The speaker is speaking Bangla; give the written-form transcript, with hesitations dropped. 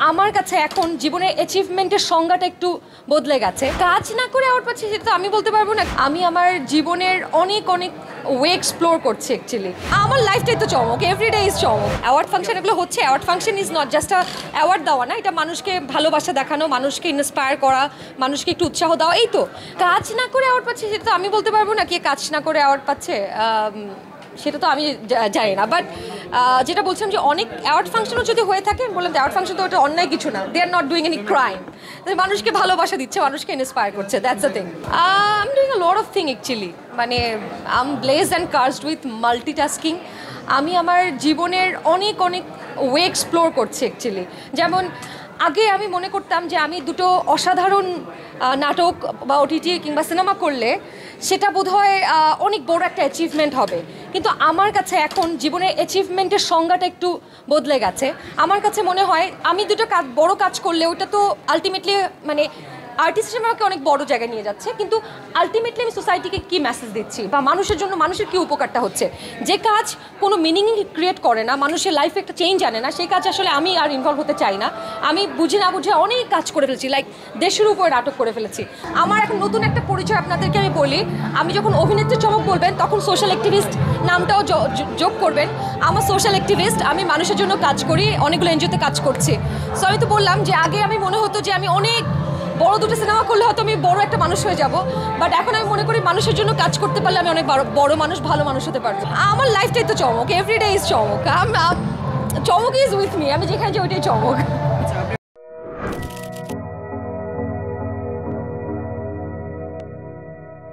আমার কাছে এখন জীবনের অ্যাচিভমেন্টের সংজ্ঞাটা একটু বদলে গেছে। কাজ না করে অ্যাওয়ার্ড পাচ্ছি সেটা তো আমি বলতে পারবো না। আমি আমার জীবনের অনেক ওয়ে এক্সপ্লোর করছি অ্যাকচুয়ালি। আমার লাইফটাই তো চমক, এভরিডে ইজ চমক। অ্যাওয়ার্ড ফাংশন এগুলো হচ্ছে, award function is not just a award দেওয়া না, এটা মানুষকে ভালোবাসা দেখানো, মানুষকে ইন্সপায়ার করা, মানুষকে একটু উৎসাহ দেওয়া, এই তো। কাজ না করে অ্যাওয়ার্ড পাচ্ছি সেটা তো আমি বলতে পারবো না কে কাজ না করে অ্যাওয়ার্ড পাচ্ছে, সেটা তো আমি জানি না। বাট যেটা বলছিলাম যে অনেক অ্যাওয়ার্ড ফাংশনও যদি হয়ে থাকে, বললাম অ্যাওয়ার্ড ফাংশন তো ওটা অন্যায় কিছু না, they are not doing any crime. মানুষকে ভালোবাসা দিচ্ছে, মানুষকে ইন্সপায়ার করছে, that's the thing. I am doing a lot of thing actually. মানে I am blessed and cursed with multitasking. আমি আমার জীবনের অনেক ওয়ে এক্সপ্লোর করছি অ্যাকচুয়ালি। যেমন আগে আমি মনে করতাম যে আমি দুটো অসাধারণ নাটক বা ওটিটি কিংবা সিনেমা করলে সেটা বোধহয় অনেক বড় একটা অ্যাচিভমেন্ট হবে, কিন্তু আমার কাছে এখন জীবনের অ্যাচিভমেন্টের সংজ্ঞাটা একটু বদলে গেছে। আমার কাছে মনে হয় আমি দুটো বড় কাজ করলে ওটা তো আলটিমেটলি মানে আর্টিস্ট হিসেবে আমাকে অনেক বড় জায়গায় নিয়ে যাচ্ছে, কিন্তু আলটিমেটলি আমি সোসাইটিকে কী মেসেজ দিচ্ছি বা মানুষের জন্য মানুষের কী উপকারটা হচ্ছে, যে কাজ কোনো মিনিং ক্রিয়েট করে না, মানুষের লাইফে একটা চেঞ্জ আনে না, সেই কাজ আসলে আমি আর ইনভলভ হতে চাই না। আমি বুঝে না বুঝে অনেক কাজ করে ফেলেছি, লাইক দেশের উপরে নাটক করে ফেলেছি। আমার এখন নতুন একটা পরিচয় আপনাদেরকে আমি বলি, আমি যখন অভিনেত্রী চমক বলবেন তখন সোশ্যাল অ্যাক্টিভিস্ট নামটাও যোগ করবেন। আমার সোশ্যাল অ্যাক্টিভিস্ট, আমি মানুষের জন্য কাজ করি, অনেকগুলো এনজিওতে কাজ করছি। সো আমি তো বললাম যে আগে আমি মনে হতো যে আমি অনেক বড় দুটো সিনেমা করলে হয়তো আমি বড় একটা মানুষ হয়ে যাব, বাট এখন আমি মনে করি মানুষের জন্য কাজ করতে পারলে আমি অনেক বড় মানুষ, ভালো মানুষ হতে পারবো। আমার লাইফটাই তো চমক, এভরিডে ইজ চমক। চমক ইজ উইথ মি, আমি যেখানে যাই ওইটাই চমক।